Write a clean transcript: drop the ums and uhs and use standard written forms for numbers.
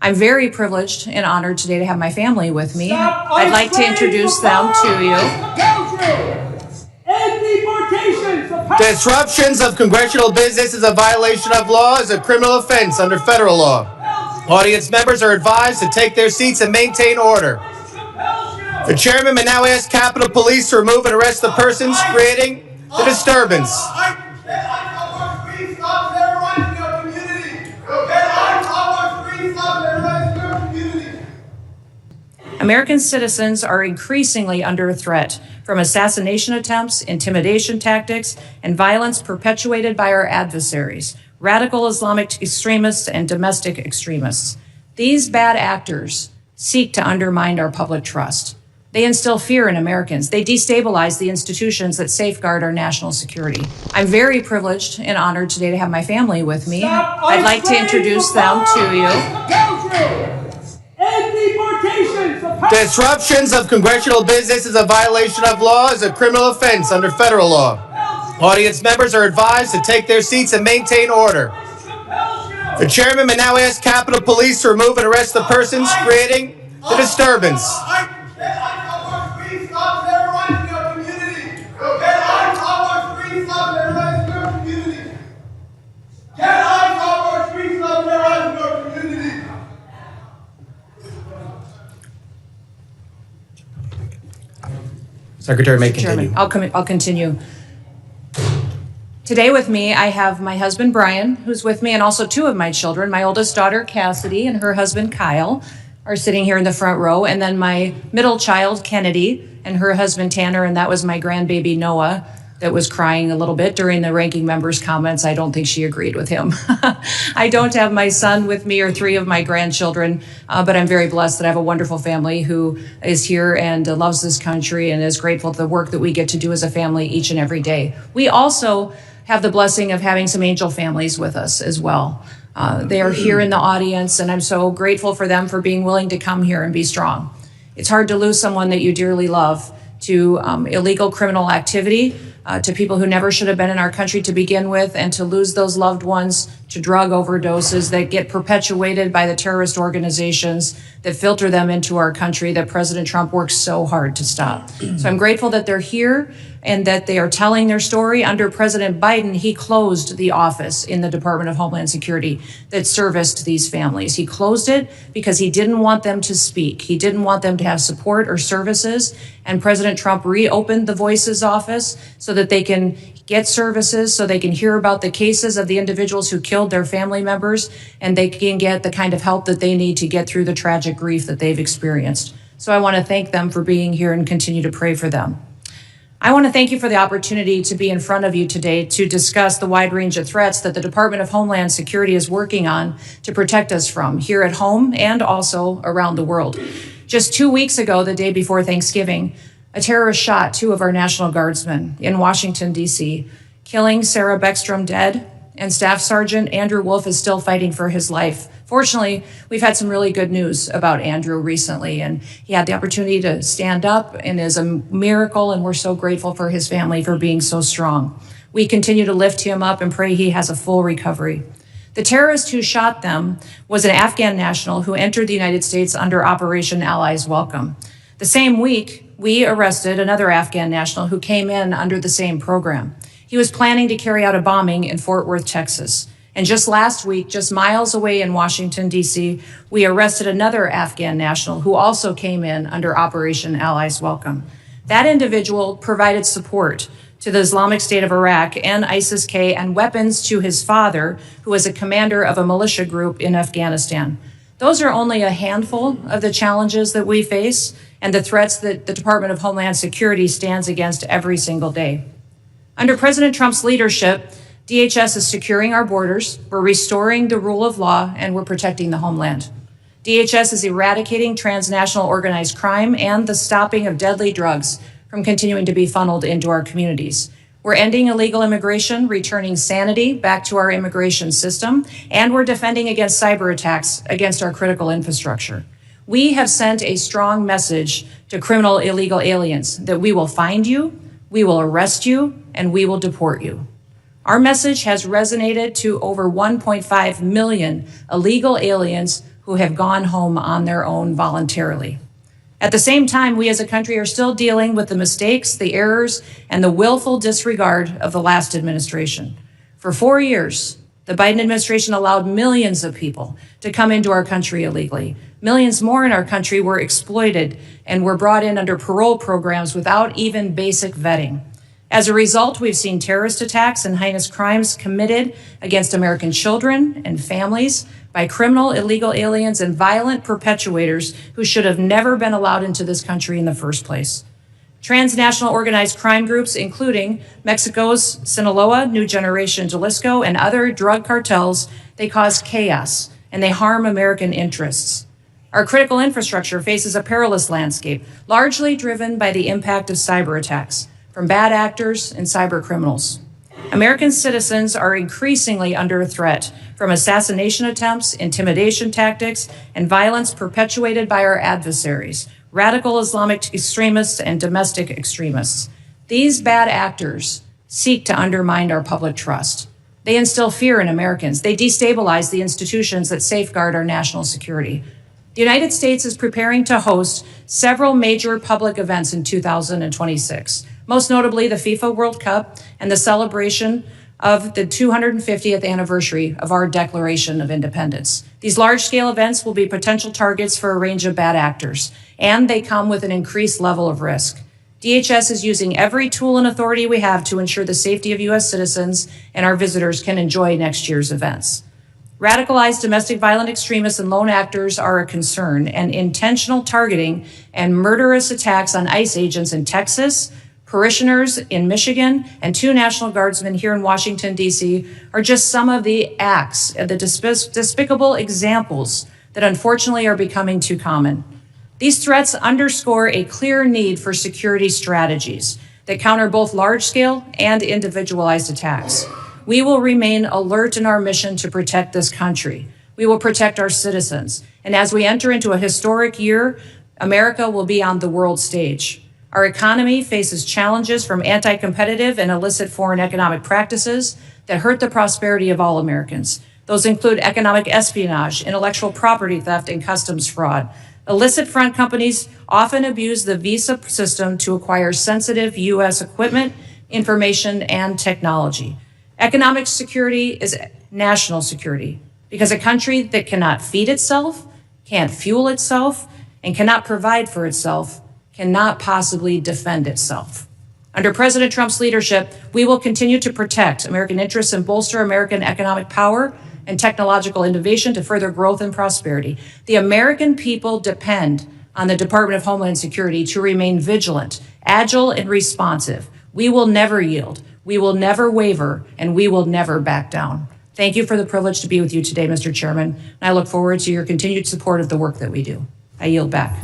I'm very privileged and honored today to have my family with me. I'd like to introduce them to you. Disruptions of congressional business is a violation of law, is a criminal offense under federal law. Audience members are advised to take their seats and maintain order. The chairman may now ask Capitol Police to remove and arrest the persons creating the disturbance. American citizens are increasingly under threat from assassination attempts, intimidation tactics, and violence perpetuated by our adversaries, radical Islamic extremists and domestic extremists. These bad actors seek to undermine our public trust. They instill fear in Americans. They destabilize the institutions that safeguard our national security. I'm very privileged and honored today to have my family with me. I'd like to introduce them to you. Disruptions of congressional business is a violation of law, is a criminal offense under federal law. Audience members are advised to take their seats and maintain order. The chairman may now ask Capitol Police to remove and arrest the persons creating the disturbance. Secretary may continue. I'll continue. Today with me, I have my husband, Brian, who's with me, and also two of my children. My oldest daughter, Cassidy, and her husband, Kyle, are sitting here in the front row. And then my middle child, Kennedy, and her husband, Tanner, and that was my grandbaby, Noah, that was crying a little bit during the ranking member's comments. I don't think she agreed with him. I don't have my son with me or three of my grandchildren, but I'm very blessed that I have a wonderful family who is here and loves this country and is grateful for the work that we get to do as a family each and every day. We also have the blessing of having some angel families with us as well. They are here in the audience, and I'm so grateful for them for being willing to come here and be strong. It's hard to lose someone that you dearly love to illegal criminal activity, to people who never should have been in our country to begin with, and to lose those loved ones to drug overdoses that get perpetuated by the terrorist organizations that filter them into our country that President Trump works so hard to stop. So I'm grateful that they're here and that they are telling their story. Under President Biden, he closed the office in the Department of Homeland Security that serviced these families. He closed it because he didn't want them to speak. He didn't want them to have support or services. And President Trump reopened the Voices office so that they can get services, so they can hear about the cases of the individuals who killed their family members, and they can get the kind of help that they need to get through the tragic grief that they've experienced. So I want to thank them for being here and continue to pray for them. I want to thank you for the opportunity to be in front of you today to discuss the wide range of threats that the Department of Homeland Security is working on to protect us from here at home and also around the world. Just 2 weeks ago, the day before Thanksgiving, a terrorist shot two of our National Guardsmen in Washington, D.C., killing Sarah Beckstrom dead, and Staff Sergeant Andrew Wolf is still fighting for his life. Fortunately, we've had some really good news about Andrew recently, and he had the opportunity to stand up and is a miracle, and we're so grateful for his family for being so strong. We continue to lift him up and pray he has a full recovery. The terrorist who shot them was an Afghan national who entered the United States under Operation Allies Welcome. The same week, we arrested another Afghan national who came in under the same program. He was planning to carry out a bombing in Fort Worth, Texas. And just last week, just miles away in Washington, D.C., we arrested another Afghan national who also came in under Operation Allies Welcome. That individual provided support to the Islamic State of Iraq and ISIS-K and weapons to his father, who was a commander of a militia group in Afghanistan. Those are only a handful of the challenges that we face and the threats that the Department of Homeland Security stands against every single day. Under President Trump's leadership, DHS is securing our borders, we're restoring the rule of law, and we're protecting the homeland. DHS is eradicating transnational organized crime and the stopping of deadly drugs from continuing to be funneled into our communities. We're ending illegal immigration, returning sanity back to our immigration system, and we're defending against cyber attacks against our critical infrastructure. We have sent a strong message to criminal illegal aliens that we will find you, we will arrest you, and we will deport you. Our message has resonated to over 1.5 million illegal aliens who have gone home on their own voluntarily. At the same time, we as a country are still dealing with the mistakes, the errors, and the willful disregard of the last administration. For 4 years, the Biden administration allowed millions of people to come into our country illegally. Millions more in our country were exploited and were brought in under parole programs without even basic vetting. As a result, we've seen terrorist attacks and heinous crimes committed against American children and families by criminal illegal aliens and violent perpetuators who should have never been allowed into this country in the first place. Transnational organized crime groups, including Mexico's Sinaloa, New Generation Jalisco, and other drug cartels, they cause chaos and they harm American interests. Our critical infrastructure faces a perilous landscape, largely driven by the impact of cyber attacks from bad actors and cyber criminals. American citizens are increasingly under threat from assassination attempts, intimidation tactics, and violence perpetuated by our adversaries, radical Islamic extremists and domestic extremists. These bad actors seek to undermine our public trust. They instill fear in Americans. They destabilize the institutions that safeguard our national security. The United States is preparing to host several major public events in 2026, most notably the FIFA World Cup and the celebration of the 250th anniversary of our Declaration of Independence. These large-scale events will be potential targets for a range of bad actors, and they come with an increased level of risk. DHS is using every tool and authority we have to ensure the safety of U.S. citizens and our visitors can enjoy next year's events. Radicalized domestic violent extremists and lone actors are a concern, and intentional targeting and murderous attacks on ICE agents in Texas, parishioners in Michigan, and 2 National Guardsmen here in Washington, D.C. are just some of the acts, the despicable examples that unfortunately are becoming too common. These threats underscore a clear need for security strategies that counter both large-scale and individualized attacks. We will remain alert in our mission to protect this country. We will protect our citizens. And as we enter into a historic year, America will be on the world stage. Our economy faces challenges from anti-competitive and illicit foreign economic practices that hurt the prosperity of all Americans. Those include economic espionage, intellectual property theft, and customs fraud. Illicit front companies often abuse the visa system to acquire sensitive U.S. equipment, information, and technology. Economic security is national security because a country that cannot feed itself, can't fuel itself, and cannot provide for itself cannot possibly defend itself. Under President Trump's leadership, we will continue to protect American interests and bolster American economic power and technological innovation to further growth and prosperity. The American people depend on the Department of Homeland Security to remain vigilant, agile, and responsive. We will never yield. We will never waver, and we will never back down. Thank you for the privilege to be with you today, Mr. Chairman, and I look forward to your continued support of the work that we do. I yield back.